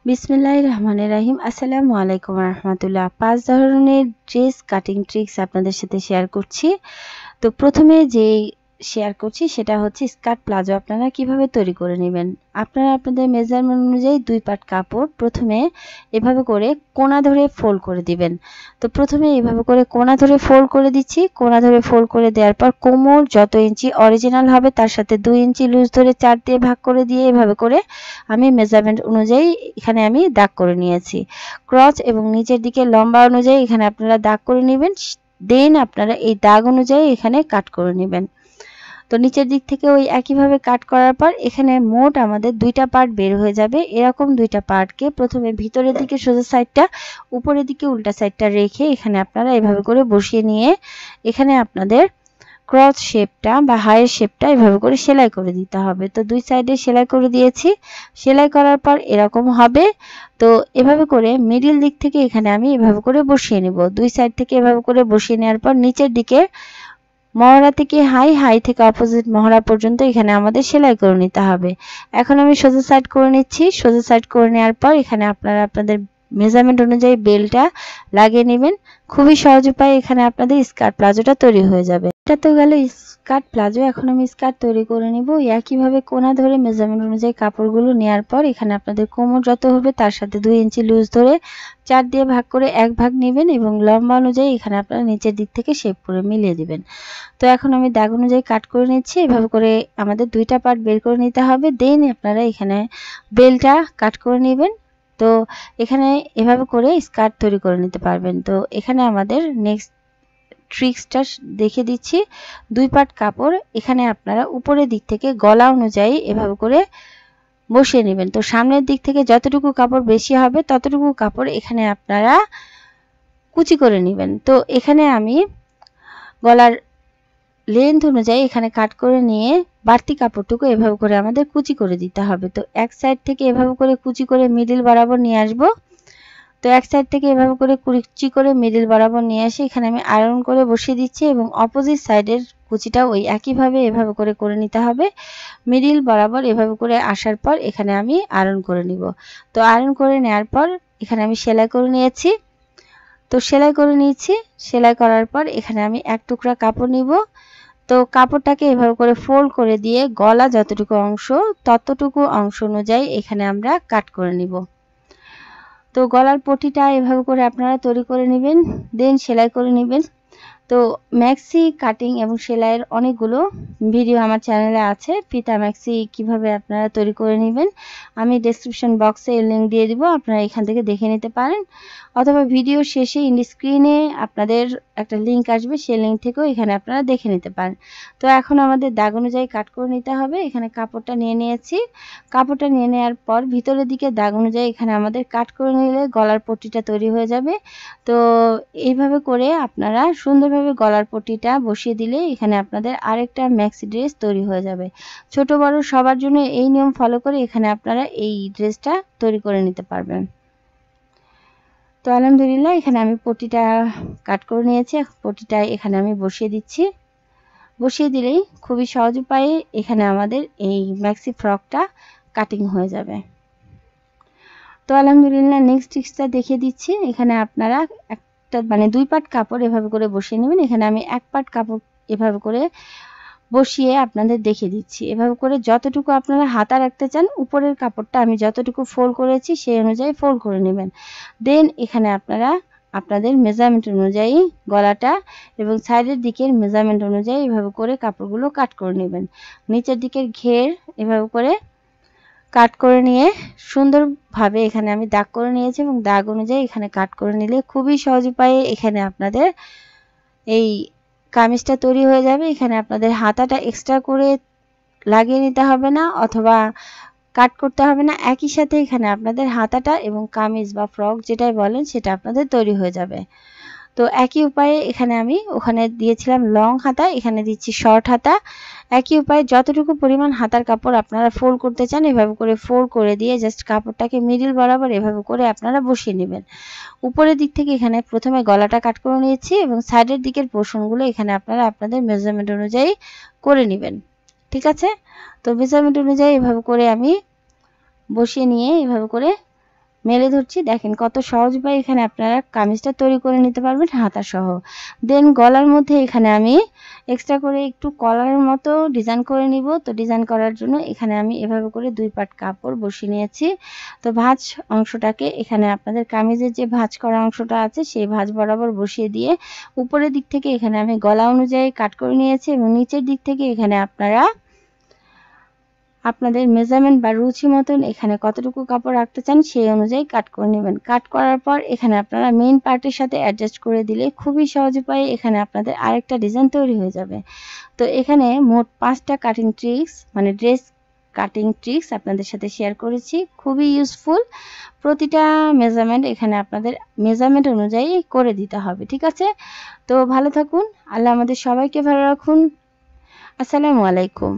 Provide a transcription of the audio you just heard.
বিসমিল্লাহির রহমানির রহিম। আসসালামু আলাইকুম রহমতুল্লাহ। 5 ধরনের ড্রেস কাটিং ট্রিক্স আপনাদের সাথে শেয়ার করছি। তো প্রথমে যে শেয়ার করছি সেটা হচ্ছে স্কার্ট প্লাজো আপনারা কিভাবে তৈরি করে নেবেন। আপনারা আপনাদের মেজারমেন্ট অনুযায়ী 2 পাট কাপড় প্রথমে এভাবে করে কোণা ধরে ফোল্ড করে দিবেন। তো প্রথমে এভাবে করে কোণা ধরে ফোল্ড করে দিচ্ছি। কোণা ধরে ফোল্ড করে দেওয়ার পর কোমর যত ইঞ্চি অরিজিনাল হবে তার সাথে 2 ইঞ্চি লুজ ধরে 4 দিয়ে ভাগ করে দিয়ে এভাবে করে আমি মেজারমেন্ট অনুযায়ী এখানে আমি দাগ করে নিয়েছি। ক্রস এবং নিচের দিকে লম্বা অনুযায়ী এখানে আপনারা দাগ করে নেবেন। দেন আপনারা এই দাগ অনুযায়ী এখানে কাট করে নেবেন। তো নিচের দিক থেকে ওই একইভাবে কাট করার পর এখানে মোট আমাদের 2টা পার্ট বের হয়ে যাবে। এরকম 2টা পার্টকে প্রথমে ভিতরের দিকে সোজা সাইডটা, উপরের দিকে উল্টা সাইডটা রেখে এখানে আপনারা এভাবে করে বসিয়ে নিয়ে এখানে আপনাদের ক্রস শেপটা বা হাইয়ের শেপটা এভাবে করে সেলাই করে দিতে হবে। তো 2 সাইডে সেলাই করে দিয়েছি। সেলাই করার পর এরকম হবে। তো এভাবে করে মিডল দিক থেকে এখানে আমি এভাবে করে বসিয়ে নেব। 2 সাইড থেকে এভাবে করে বসিয়ে নেওয়ার পর নিচের দিকে মহড়া থেকে হাই থেকে অপোজিট মহড়া পর্যন্ত এখানে আমাদের সেলাই করে নিতে হবে। এখন আমি সোজা সাইড করে নিচ্ছি। সোজা সাইড করে নেওয়ার পর এখানে আপনারা আপনাদের মেজারমেন্ট অনুযায়ী বেলটা লাগিয়ে নেবেন। খুবই সহজ উপায়ে এখানে আপনাদের স্কার্ট প্লাজোটা তৈরি হয়ে যাবে। এটা তো গেল স্কার্ট প্লাজো। এখন আমি স্কার্ট তৈরি করে নিব। একইভাবে কোণা ধরে মেজারমেন্ট অনুযায়ী কাপড়গুলো নেওয়ার পর এখানে আপনাদের কোমর যত হবে তার সাথে 2 ইঞ্চি লুজ ধরে 4 দিয়ে ভাগ করে 1 ভাগ নেবেন এবং লম্বা অনুযায়ী এখানে আপনারা নিচের দিক থেকে শেপ করে মিলিয়ে দিবেন। তো এখন আমি দাগ অনুযায়ী কাট করে নিচ্ছি। এভাবে করে আমাদের 2টা পার্ট বের করে নিতে হবে। দেন আপনারা এখানে বেলটা কাট করে নেবেন। তো এখানে এভাবে করে স্কার্ট তৈরি করে নিতে পারবেন। তো এখানে আমাদের নেক্সট ট্রিক্সটা দেখে দিচ্ছি। 2 পার্ট কাপড় এখানে আপনারা উপরের দিক থেকে গলা অনুযায়ী এভাবে করে বসিয়ে নেবেন। তো সামনের দিক থেকে যতটুকু কাপড় বেশি হবে ততটুকু কাপড় এখানে আপনারা কুচি করে নেবেন। তো এখানে আমি গলার লেন্থ অনুযায়ী এখানে কাট করে নিয়ে বাড়তি কাপড়টুকু এভাবে করে আমাদের কুচি করে দিতে হবে। তো এক সাইড থেকে এভাবে করে কুচি করে মিডল বরাবর নিয়ে আসব। তো এক সাইড থেকে এভাবে করে কুচি করে মিডল বরাবর নিয়ে আসি এখানে আমি আয়রন করে বসিয়ে দিচ্ছি এবং অপোজিট সাইডের কুচিটা ওই একইভাবে এভাবে করে নিতে হবে। মিডল বরাবর এভাবে করে আসার পর এখানে আমি আয়রন করে নিব। তো আয়রন করে নেওয়ার পর এখানে আমি সেলাই করে নিয়েছি। তো সেলাই করে নিয়েছি। সেলাই করার পর এখানে আমি এক টুকরা কাপড় নিব। তো কাপড়টাকে এভাবে করে ফোল্ড করে দিয়ে গলা যতটুকু অংশ ততটুকু অংশ অনুযায়ী এখানে আমরা কাট করে নিব। তো গলার পটিটা এভাবে করে আপনারা তৈরি করে নেবেন। দেন সেলাই করে নেবেন। তো ম্যাক্সি কাটিং এবং সেলাইয়ের অনেকগুলো ভিডিও আমার চ্যানেলে আছে। ফিতা ম্যাক্সি কিভাবে আপনারা তৈরি করে নেবেন আমি ডেসক্রিপশন বক্সে এর লিঙ্ক দিয়ে দিব, আপনারা এখান থেকে দেখে নিতে পারেন। অথবা ভিডিও শেষে ইন্ড স্ক্রিনে আপনাদের একটা লিঙ্ক আসবে, সেই লিঙ্ক থেকেও এখানে আপনারা দেখে নিতে পারেন। তো এখন আমাদের দাগ অনুযায়ী কাট করে নিতে হবে। এখানে কাপড়টা নিয়ে নিয়েছি। কাপড়টা নিয়ে নেওয়ার পর ভিতরের দিকে দাগ অনুযায়ী এখানে আমাদের কাট করে নিলে গলার পট্টিটা তৈরি হয়ে যাবে। তো এইভাবে করে আপনারা সুন্দরভাবে গলার পট্টিটা বসিয়ে দিলে এখানে আপনাদের আরেকটা ম্যাক্সি ড্রেস তৈরি হয়ে যাবে। ছোট বড় সবার জন্য এই নিয়ম ফলো করে এখানে আপনারা এই ড্রেসটা তৈরি করে নিতে পারবেন। তো আলহামদুলিল্লাহ এখানে আমি পট্টিটা কাট করে নিয়েছি। পট্টিটা এখানে আমি বসিয়ে দিচ্ছি। বসিয়ে দিলেই খুবই সহজ উপায়ে এখানে আমাদের এই ম্যাক্সি ফ্রকটা কাটিং হয়ে যাবে। তো আলহামদুলিল্লাহ নেক্সট ট্রিক্সটা দেখিয়ে দিচ্ছি। এখানে আপনারা একটা মানে 2 পাট কাপড় এভাবে করে বসিয়ে নেবেন। এখানে আমি 1 পাট কাপড় এভাবে করে বসিয়ে আপনাদের দেখিয়ে দিচ্ছি। এভাবে করে যতটুকু আপনারা হাতা রাখতে চান উপরের কাপড়টা আমি যতটুকু ফোল্ড করেছি সেই অনুযায়ী ফোল্ড করে নেবেন। দেন এখানে আপনারা আপনাদের মেজারমেন্ট অনুযায়ী গলাটা এবং সাইডের দিকের মেজারমেন্ট অনুযায়ী এভাবে করে কাপড়গুলো কাট করে নেবেন। নিচের দিকের ঘের এভাবে করে কাট করে নিয়ে সুন্দরভাবে এখানে আমি দাগ করে নিয়েছি এবং দাগ অনুযায়ী এখানে কাট করে নিলে খুবই সহজ উপায়ে এখানে আপনাদের এই কামিজটা তৈরি হয়ে যাবে। এখানে আপনাদের হাতাটা এক্সট্রা করে লাগিয়ে নিতে হবে না অথবা কাট করতে হবে না। একই সাথে এখানে আপনাদের হাতাটা এবং কামিজ বা ফ্রক যেটাই বলেন সেটা আপনাদের তৈরি হয়ে যাবে। তো একই উপায়ে এখানে আমি ওখানে দিয়েছিলাম লং হাতা, এখানে দিচ্ছি শর্ট হাতা। একই উপায়ে যতটুকু পরিমাণ হাতার কাপড় আপনারা ফোল্ড করতে চান এভাবে করে ফোল্ড করে দিয়ে জাস্ট কাপড়টাকে মিডল বরাবর এভাবে করে আপনারা বসিয়ে নেবেন। উপরের দিক থেকে এখানে প্রথমে গলাটা কাট করে নিয়েছি এবং সাইডের দিকের পোর্শনগুলো এখানে আপনারা আপনাদের মেজারমেন্ট অনুযায়ী করে নেবেন। ঠিক আছে? তো মেজারমেন্ট অনুযায়ী এভাবে করে আমি বসিয়ে নিয়ে এভাবে করে মেলে ধরছি, দেখেন কত সহজ উপায় এখানে আপনারা কামিজটা তৈরি করে নিতে পারবেন হাতা সহ। দেন গলার মধ্যে এখানে আমি এক্সট্রা করে একটু কলারের মতো ডিজাইন করে নিব। তো ডিজাইন করার জন্য এখানে আমি এভাবে করে 2 পাট কাপড় বসিয়ে নিয়েছি। তো ভাঁজ অংশটাকে এখানে আপনাদের কামিজের যে ভাঁজ করা অংশটা আছে সেই ভাঁজ বরাবর বসিয়ে দিয়ে উপরের দিক থেকে এখানে আমি গলা অনুযায়ী কাট করে নিয়েছি এবং নিচের দিক থেকে এখানে আপনারা আপনাদের মেজারমেন্ট বা রুচি মতন এখানে কতটুকু কাপড় রাখতে চান সেই অনুযায়ী কাট করে নেবেন। কাট করার পর এখানে আপনারা মেইন পার্টের সাথে অ্যাডজাস্ট করে দিলে খুবই সহজ উপায়ে এখানে আপনাদের আরেকটা ডিজাইন তৈরি হয়ে যাবে। তো এখানে মোট 5টা কাটিং ট্রিক্স মানে ড্রেস কাটিং ট্রিক্স আপনাদের সাথে শেয়ার করেছি, খুবই ইউজফুল। প্রতিটা মেজারমেন্ট এখানে আপনাদের মেজারমেন্ট অনুযায়ী করে দিতে হবে, ঠিক আছে? তো ভালো থাকুন, আল্লাহ আমাদের সবাইকে ভালো রাখুন। আসসালামু আলাইকুম।